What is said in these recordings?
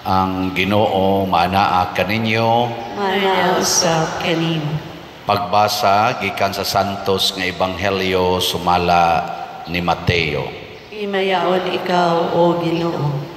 Ang Ginoo manaa kaninyo. Manaa usab kanimo. Pagbasa gikan sa Santos nga Ebanghelyo sumala ni Mateo. Himayaon ikaw, O Ginoo.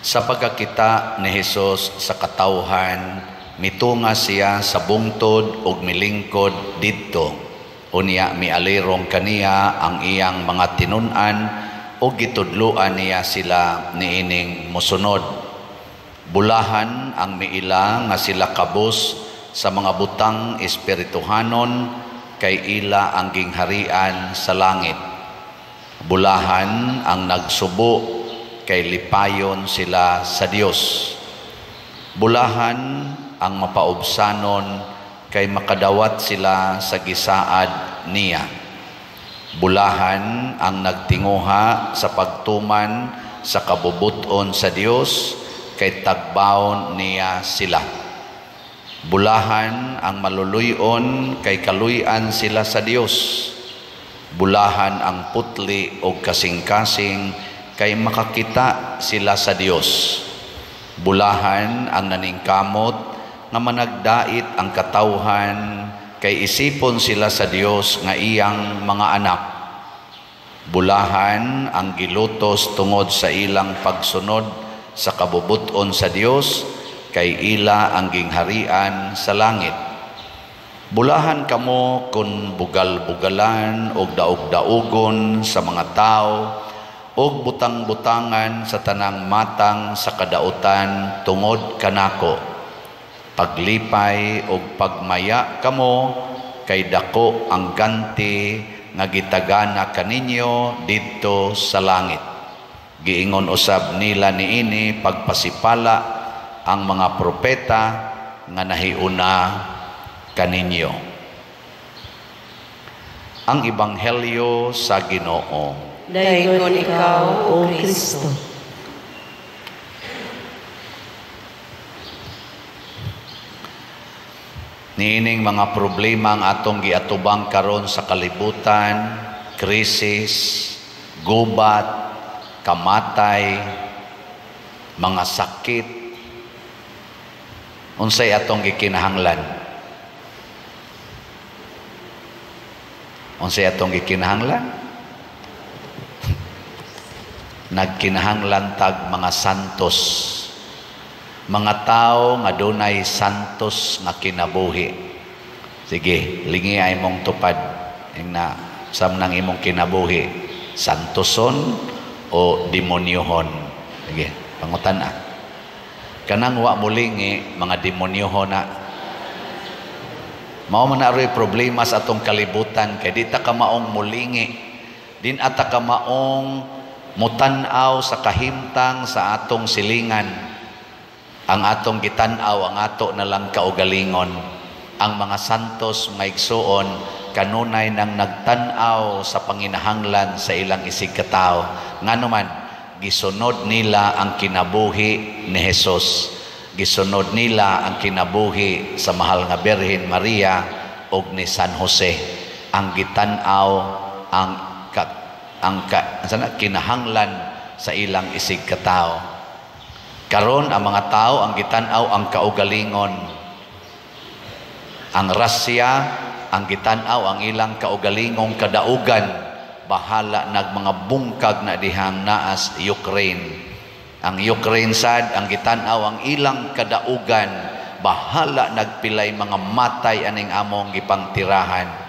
Sa pagkakita ni Hesus sa katawhan, mitunga siya sa bungtod ug milingkod didto. Unya mialirong kaniya ang iyang mga tinun-an ug gitudloan niya sila niining mosunod. Bulahan ang miila nga sila kabus sa mga butang espirituhanon kay ila ang gingharian sa langit. Bulahan ang nagsubo kay lipayon sila sa Dios. Bulahan ang mapaubsanon kay makadawat sila sa gisaad niya. Bulahan ang nagtinguha sa pagtuman sa kabubuton sa Dios kay tagbawon niya sila. Bulahan ang maluluyon kay kaluy-an sila sa Dios. Bulahan ang putli o kasing-kasing kay makakita sila sa Dios. Bulahan ang naningkamot nga managdait ang katawhan kay isipon sila sa Dios nga iyang mga anak. Bulahan ang gilutos tungod sa ilang pagsunod sa kabubuton sa Dios kay ila ang gingharian sa langit. Bulahan kamo kun bugal-bugalan og daog-daogon sa mga tao og butang-butangan sa tanang matang sa kadautan tungod kanako. Paglipay og pagmaya kamo kay dako ang ganti nga gitagana kaninyo didto sa langit. Giingon usab nila niini pagpasipala ang mga propeta nga nahiuna kaninyo. Ang Ebanghelyo sa Ginoo. Dayon ikaw, O Kristo. Niining mga problema ang atong giatubang karon sa kalibutan, krisis, gubat, kamatay, mga sakit. Unsay atong gikinahanglan? Unsay atong gikinahanglan? Nagkinahanglan tag mga santos. Mga tao nga dunay santos nga kinabuhi. Sige, lingi ay mong tupad na sam nang imong kinabuhi, santoson o demonyohon. Sige, pangutan na. Kanang wa mulingi mga demonyohon na. Mao man na roy problema sa atong kalibutan kay di ta ka maong mulingi. Din ata ka maong mutan-aw sa kahimtang sa atong silingan. Ang atong gitan-aw ang ato na lang kaugalingon. Ang mga santos nga igsuon kanunay nang nagtan-aw sa panginahanglan sa ilang isig katao. Nganuman gisunod nila ang kinabuhi ni Hesus. Gisunod nila ang kinabuhi sa mahal nga Birhen Maria ug ni San Jose. Ang gitan-aw ang kinahanglan sa ilang isig katao. Karon ang mga tao ang gitan-aw ang kaugalingon. Ang Russia ang gitan-aw ang ilang kaugalingong kadaugan. Bahala nag mga bungkag na dihang naas Ukraine. Ang Ukraine sad ang gitan-aw ang ilang kadaugan. Bahala nagpilay mga matay aning among gipangtirahan.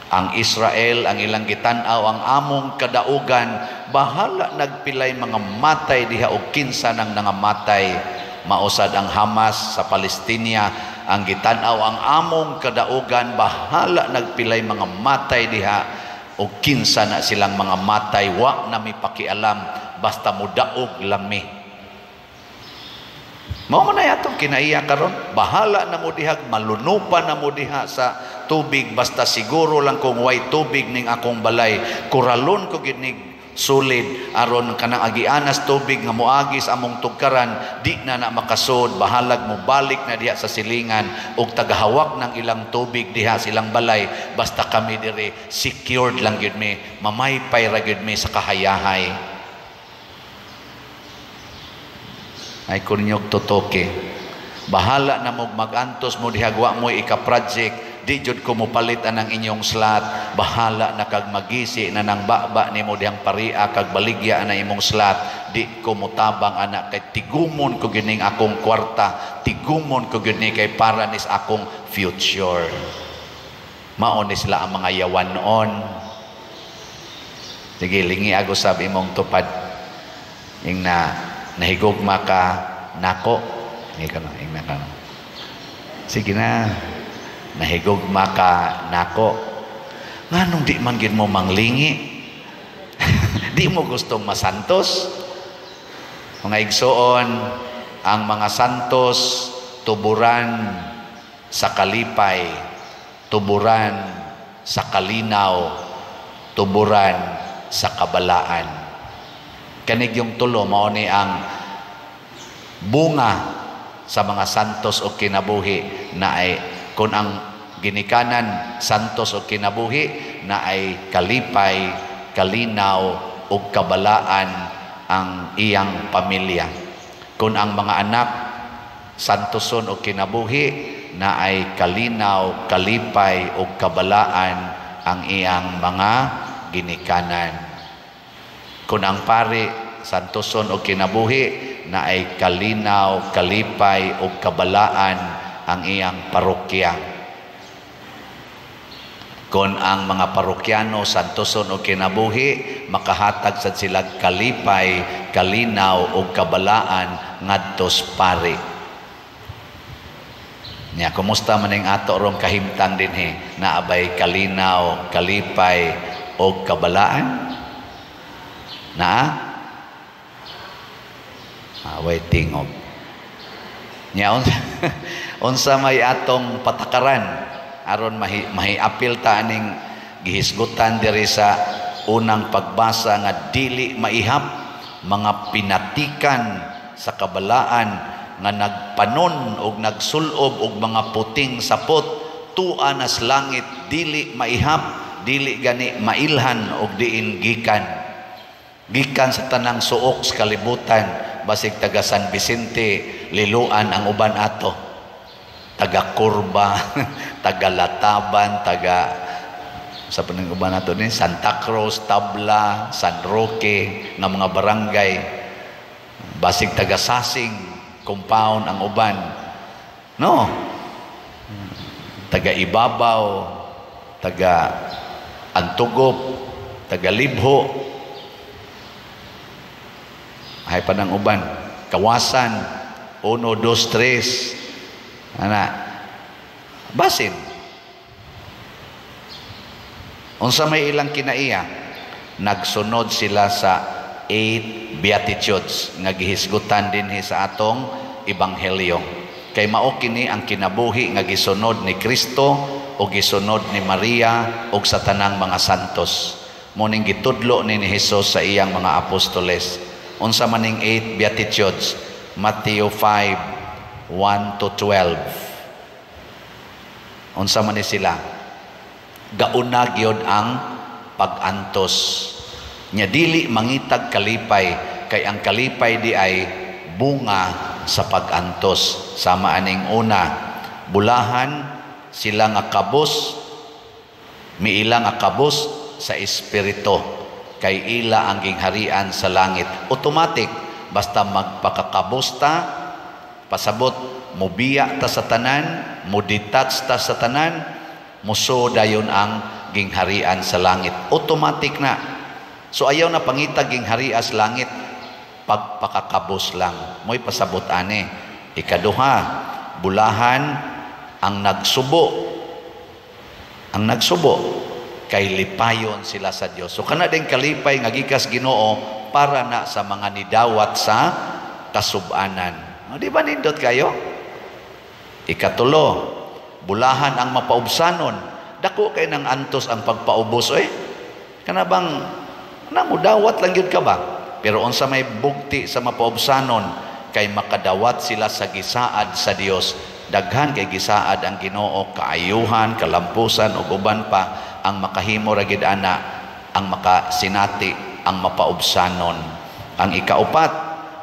Ang Israel ang ilang gitan-aw ang among kadaugan. Bahala nagpilay mga matay diha og kinsa nang nangamatay. Mausad ang Hamas sa Palestina ang gitan-aw ang among kadaugan. Bahala nagpilay mga matay diha og kinsa na silang mga matay. Wa na mi pakialam basta mudaog lang mi. Mao man ay atong kinaiya karon. Bahala na mo diha, malunupan na mo diha sa tubig basta siguro lang kung way tubig ning akong balay. Kuralon ko ginig sulid aron kanang agianas tubig nga moagis among tugkaran di na makasud. Bahalag mo balik na diha sa silingan ug tagahawak ng ilang tubig diha silang balay basta kami diri secured lang gyud mi, mamaypay ra gyud mi sa kahayahay. ay kunyog tutoke. Bahala na mo magantos mo dihagwa mo ika-project, di jud ko mo palit anang inyong slot. Bahala na kag magisi na nang baba ni mo dihang paria kag baligya na imong slot. Di ko mo tabang anak kay tigumon ko gining akong kwarta, tigumon ko gini kay para nis akong future. Maon ni sila ang mga yawan noon. Sige, lingi ako sabi mong tupad. Yung nahigugma ka nako. Hindi ka na, yung naka. Sige na. Nahigugma ka nako. Nganong di man gid mo manglingi? Di mo gustong masantos? Mga igsoon, ang mga santos tuburan sa kalipay, tuburan sa kalinaw, tuburan sa kabalaan. Kanig yung tulo mao ni ang bunga sa mga santos o kinabuhi na ay kung ang ginikanan santos o kinabuhi na ay kalipay, kalinaw o kabalaan ang iyang pamilya. Kung ang mga anak santoson o kinabuhi na ay kalinaw, kalipay o kabalaan ang iyang mga ginikanan. Kung ang pari santoson o kinabuhi na ay kalinaw, kalipay o kabalaan ang iyang parokya. Kung ang mga parokyano santoson o kinabuhi makahatag sa sila kalipay, kalinaw o kabalaan ngadtos pari. Nya kumusta man ning ato rong kahimtang dinhi na abay kalinaw, kalipay o kabalaan? Na away tingog. Nya unsa may atong patakaran aron mahiapil ta aning gihisgutan diri sa unang pagbasa nga dili maihap mga pinatikan sa kabalaan nga nagpanon og nagsulob og mga puting sapot tuan as langit dili maihap, dili gani mailhan og diin gikan sa tanang suok sa kalibutan. Basig taga San Vicente liluan ang uban ato, taga Curva, taga Lataban, taga sa panang uban nato ni Santa Cruz, Tabla, San Roque nga mga barangay. Basig taga Sasing compound ang uban, no, taga Ibabaw, taga Antugop, taga Libho, ay pa ng uban, Kawasan, 1, 2, 3, ana, basin. Unsa may ilang kinaiya, nagsunod sila sa 8 Beatitudes nga gihisgutan dinhi sa atong ebanghelyo. Kay mao kini ang kinabuhi nga gisunod ni Kristo o gisunod ni Maria o sa tanang mga santos. Muning gitudlo ni Hesus sa iyang mga apostoles. Unsa maning 8 Beatitudes? Matthew 5, 1 to 12. Unsa man ni sila? Gauna gyud ang pag-antos. Nya dili mangitag kalipay, kay ang kalipay di ay bunga sa pag-antos. Sama aning una, bulahan sila nga kabos, miila nga kabos sa espiritu, kay ila ang gingharian sa langit. Automatic, basta magpakakabos ta, pasabot, mubiya ta sa tanan, mudetach ta sa tanan, muso dayon ang gingharian sa langit. Automatic na. So ayaw na pangitag gingharian sa langit, pagpakakabos lang. Mo'y pasabot ani. Ikaduha, bulahan ang nagsubo. Ang nagsubo, kay lipayon sila sa Dios. So kana din kalipay nga gikas Ginoo para na sa mga nidawat sa kasub-anan. Di ba nindot kayo? Ikatulo, bulahan ang mapaubsanon. Dako kay nang antos ang pagpaubos kana bang namudawat lang yun ka ba? Pero unsa may bugti sa mapaubsanon, kay makadawat sila sa gisaad sa Dios. Daghan kay gisaad ang Ginoo, kaayuhan, kalampusan ug uban pa ang makahimo ra gid ana, ang makasinati ang mapaubsanon. Ang ikaupat,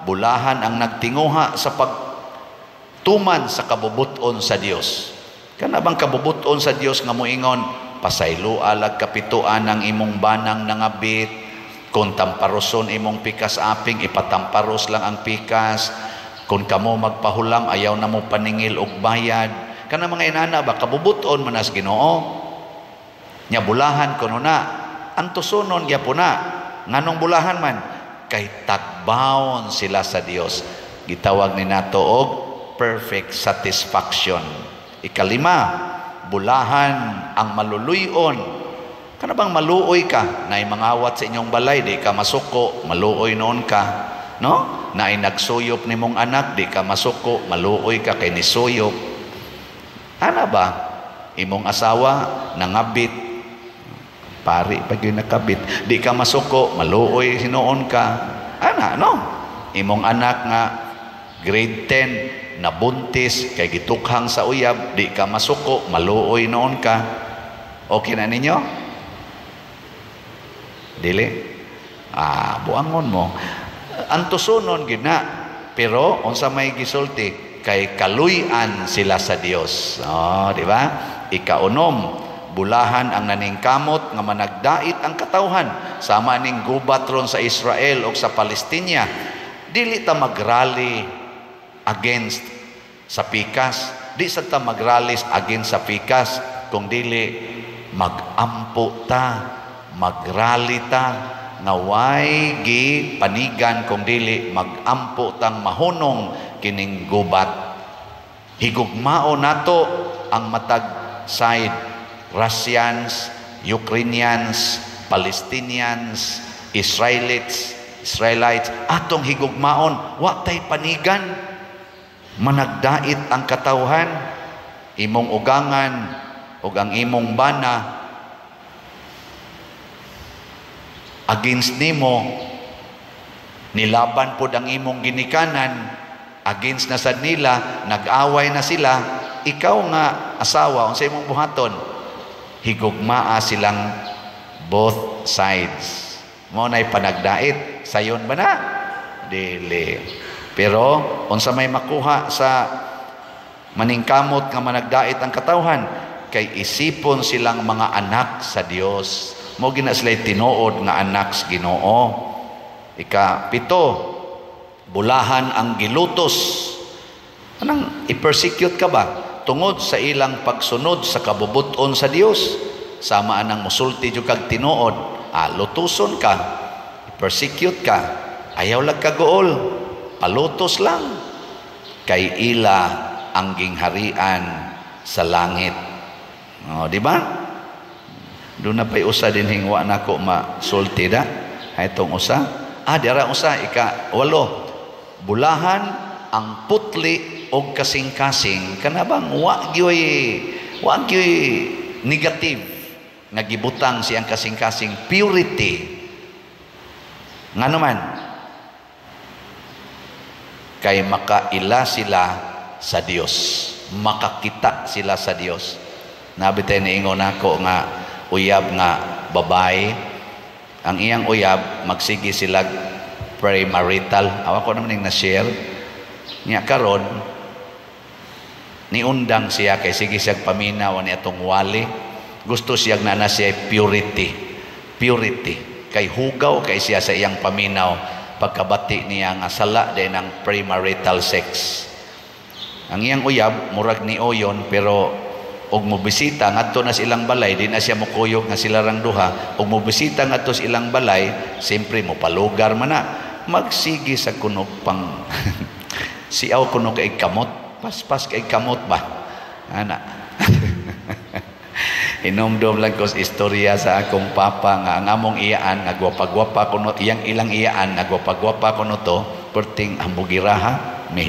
bulahan ang nagtinguha sa pagtuman sa kabubuton sa Dios. Kana bang kabubuton sa Dios nga moingon, pasaylo alag kapituan ang imong banang nangabit, kung tamparoson imong pikas aping, ipatamparos lang ang pikas, kung kamo magpahulam, ayaw na mo paningil og bayad. Kana mga inana ba, kabubuton manas Ginoo. Nya bulahan kuno na, antusunon gyapon na. Nganong bulahan man? Kay tagbawon sila sa Dios. Gitawag ni nato og perfect satisfaction. Ikalima, bulahan ang maluluyon. Kana bang maluoy ka? Naay mangawat sa inyong balay, di ka masuko, maluoy noon ka. No? Naay nagsuyop nimong anak, di ka masuko, maluoy ka kay nisuyop. Ana ba? Imong asawa, nangabit, pari pag yun nakabit, di ka masuko, maluoy hinoon ka. Ana, no? Imong anak nga grade 10, nabuntis, kay gitukhang sa uyab, di ka masuko, maluoy noon ka. Okay na ninyo? Dili? Buangon mo. Antusunon gina, pero unsa may gisulti, kay kaluyan sila sa Dios. Di ba? Ikaunom, bulahan ang naningkamot nga managdait ang katawhan, sama ning gubat ron sa Israel o sa Palestina. Dili ta magrally against sa pikas, di sa ta magralis against sa pikas, kung dili magampo ta, magrally ta, nga way gi panigan, kung dili magampo tang mahunong kining gubat. Higugmao nato ang matag side, Russians, Ukrainians, Palestinians, Israelites, atong higugmaon, wa tay panigan, managdait ang katawhan, imong ugangan ug ang imong bana against nimo, nilaban pod ang imong ginikanan, against na sad nila, nag-away na sila, ikaw nga asawa, unsay imong buhaton? Higugmaa silang both sides. Mo nay panagdait, sayon ba na? Dili. Pero unsa may makuha sa maningkamot nga managdait ang katawhan, kay isipon silang mga anak sa Dios. Mo gina sila tinuod nga anak sa Ginoo. Ika-7, bulahan ang gilutos. Anang i-persecute ka ba? Tungod sa ilang pagsunod sa kabubuton sa Dios. Sama anang musulti jud kag tinuod, lutuson ka, i-persecute ka, ayaw lang kagool, palutos lang. Kay ila ang gingharian sa langit. Di ba? Doon na pa'y usa din hingwa na ko masulti da. Itong usa. Dira usa, ika-8. Bulahan ang putli o kasing-kasing. Kanabang wa gyoy negative. Nagibutang siyang kasing-kasing purity. Nga naman, kay makaila sila sa Dios. Makakita sila sa Dios. Nabitay na ingon ako nga uyab nga babae, ang iyang uyab magsigi sila premarital. Awa ko naman yung na-share niya karon, niundang siya kay sige siya paminaw ni atong wali, gusto siya na siya purity kay hugaw kay siya sa iyang paminaw pagkabati niya nga sala din ng premarital sex. Ang iyang uyab murag ni oyon, pero og mobisita ngadto na sa ilang balay, di na siya mukuyog nga sila rang duha, og mobisita ngadto sa ilang balay, siyempre mo palugar man na, magsigi sa kunog pang siaw kunog kay kamot, paspas kay kamot ba ana. Inomdom lang ko istorya sa akong papa nga ang among iyaan nga gwapa-gwapa kuno, iyang ilang iyaan nga gwapa-gwapa kuno to, perting ambugiraha, may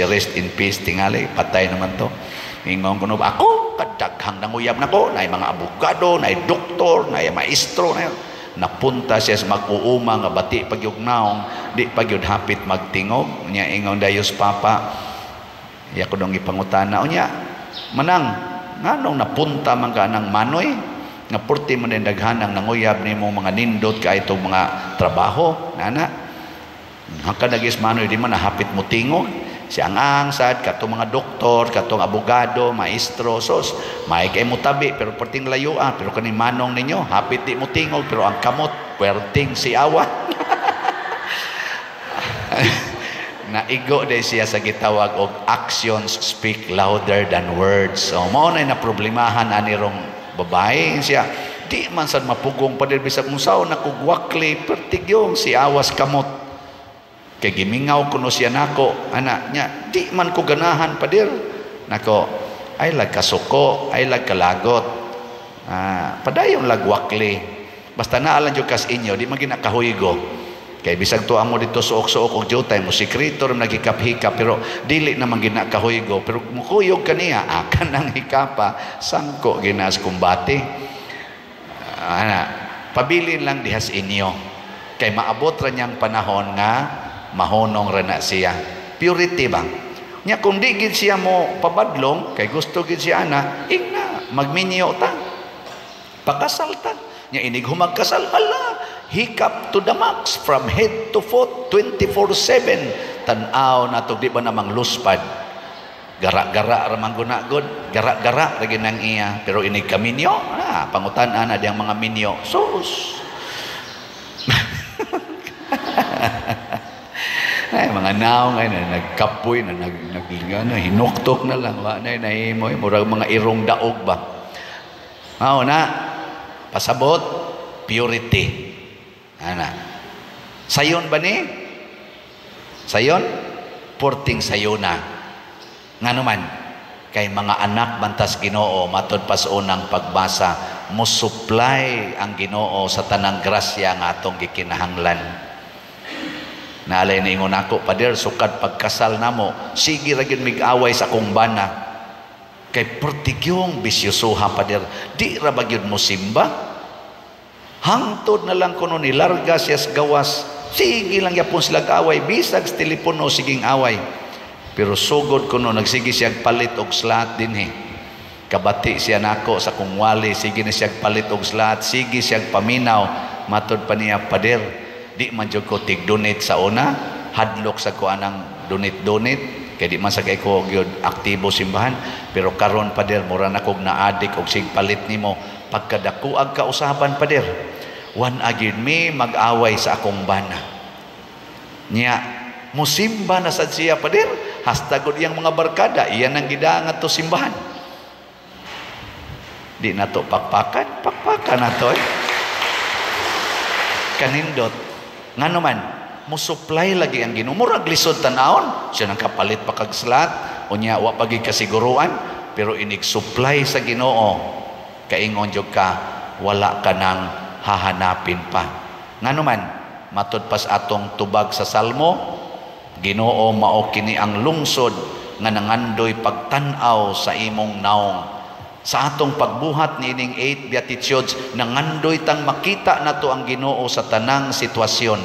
rest in peace tingali, patay naman to. Ingon ko ako kadaghang nanguyab nako, nay mga abogado, nay doktor, nay maestro, nay napunta siya sa mag-uuma nga bati pagyugnaong, di pagyud hapit magtingog nya. Ingon dayos papa, iya ko dong ipangutana unya, manang nganong napunta man ka nang manoy nga purti man din daghanang nanguyab nimo mga nindot ka itong mga trabaho nana. Hangka nagis manoy di man hapit mo tingog. Si ang sad katong mga doktor, katong abogado, maestro, sos may kay mo tabi pero perting layo pero kani manong ninyo hapit di mo tingog pero ang kamot perting si awa. Naigo day siya sa gitawag og actions speak louder than words. So mao na problemahan ani rong babae siya. Di man sad mapugong pa din bisag unsaon nakugwakli pertig yung si awas kamot. Kay gimingaw kuno siya nako anak niya di man ko ganahan padir nako ay lag kasuko ay lag kalagot padayon lag wakli basta naalan jud kas inyo di man ginakahuigo kay bisag tuwa mo dito suok-suok og jutay mo sekreto ram nagikap-hikap pero dili naman ginakahuigo pero mukuyog kaniya akan ang hikapa sangko ginas kumbati pabilin lang dihas inyo kay maabot ra niyang panahon nga mahonong rana siya purity ba nya kung di gid siya mo pabadlong kay gusto gid siya ana ingna magminyo ta pakasal ta nya inig humagkasal hala hikap to the max from head to foot 24/7 tan-aw nato di ba namang luspad gara-gara ra manggunagod gara-gara ra ginang iya pero inig kaminyo pangutan-an na diyang mga minyo sus ay mga naong ay nagkapoy na hinuktok na lang wa na nahimoy murag mga irong daog ba mao na pasabot purity ana sayon ba ni sayon porting sayona ngano man kay mga anak bantas Ginoo matud pas unang pagbasa mo supply ang Ginoo sa tanang grasya nga atong gikinahanglan. Naalay na ingon ako, pader, sukad pagkasal namo, sige ragin mig-away sa akong bana. Kay pertigyong bisyosuha, pader, di ra ba gyud mo simba? Hangtod na lang kuno ni larga siya sa gawas, sige lang yapon sila away, bisag sa telepono, siging away. Pero sugod kuno, nagsige siya palit og slat din Kabati siya nako sa kung wali, sige na siya palit og slat, sige siya paminaw, matod pa niya, pader, di man jud ko tig-donate sa una hadlok sa ko anang donate kay di man sa kay ko gyud aktibo simbahan pero karon pader mura na kog naadik og sigpalit nimo pagkadakuag ka usapan pader one agin me mag-away sa akong bana nya musimba na sad siya pader hasta gud iyang mga barkada iyan ang gidaangan to simbahan di na to pakpakan na to kanindot ngano man mo supply lagi ang Ginoo murag lisod tan-aon siya nang kapalit pa kag slat unya wa pagi kasiguruan pero inig supply sa Ginoo kaingon jud ka wala ka nang hahanapin pa ngano man matud pas atong tubag sa salmo Ginoo mao kini ang lungsod nga nangandoy pagtan-aw sa imong naong sa atong pagbuhat niining 8 beatitudes nangandoy tang makita nato ang Ginoo sa tanang sitwasyon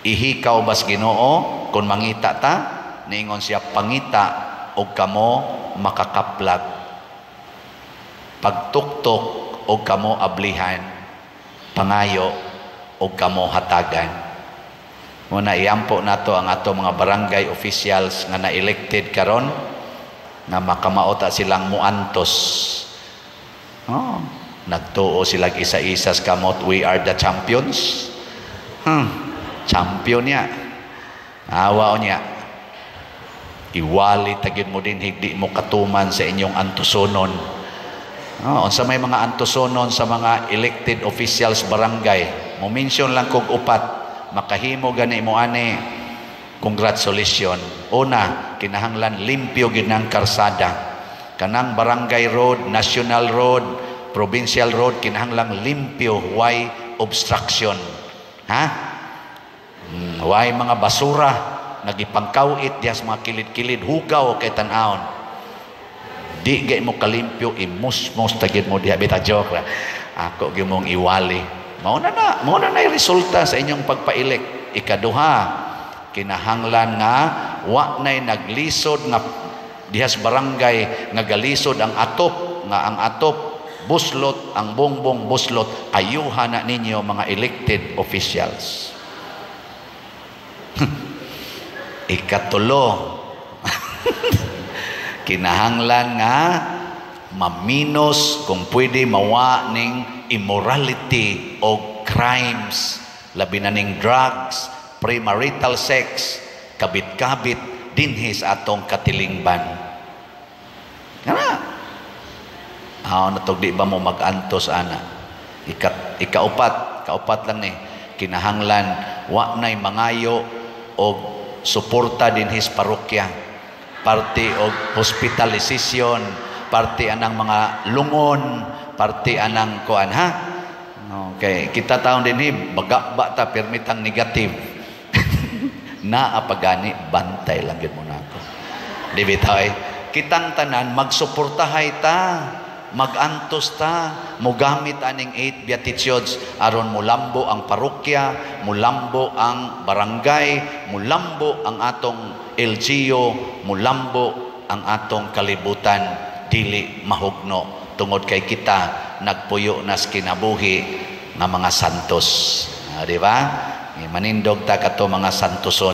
ihikaw bas Ginoo kung mangita ta niingon siya pangita og kamo makakaplag pagtuktok og kamo ablihan pangayo og kamo hatagan muna iampo nato ang ato mga barangay officials nga na-elected karon nga makamaota silang muantos nagtuo silang isa-isas kamot we are the champions champion niya awa niya iwali tagid mo din hindi mo katuman sa inyong antusonon unsa may mga antusonon sa mga elected officials barangay mo mention lang kog upat makahimo gani mo ani congratulations una kinahanglan limpyo gid ng karsada kanang barangay road national road provincial road kinahanglang limpyo why obstruction why mga basura nagipangkawit diya sa mga kilid-kilid hugaw kay tan-aon di gay mo kalimpyo imusmos tagid mo diha bita joke ra ako gyud mong iwali mao na resulta sa inyong pagpaelek ikaduha kinahanglan nga wa nay naglisod nga dihas barangay nga galisod ang atop nga ang atop buslot ang bongbong buslot ayuhan na ninyo mga elected officials Ikatulo, kinahanglan nga maminos kung pwede mawa ning immorality o crimes, labi na ning drugs, premarital sex, kabit-kabit dinhi sa atong katilingban. Kana natog di ba mo mag-antos ana? Kaupat lang ni kinahanglan wa nay mangayo og suporta dinhi sa parokya, parte og hospitalization, parte anang mga lungon, parte anang kuan ha. Okay, kita taon dinhi baga ta permitang negative. Naapagani bantay lang gid mo nako. Di bitaw kitang tanan magsuportahay ta, magantos ta, mogamit aning 8 beatitudes aron mulambo ang parokya, mulambo ang barangay, mulambo ang atong LGU, mulambo ang atong kalibutan, dili mahugno tungod kay kita nagpuyo nas kinabuhi nga mga santos. Di ba? Manindog ta kato mga santoson.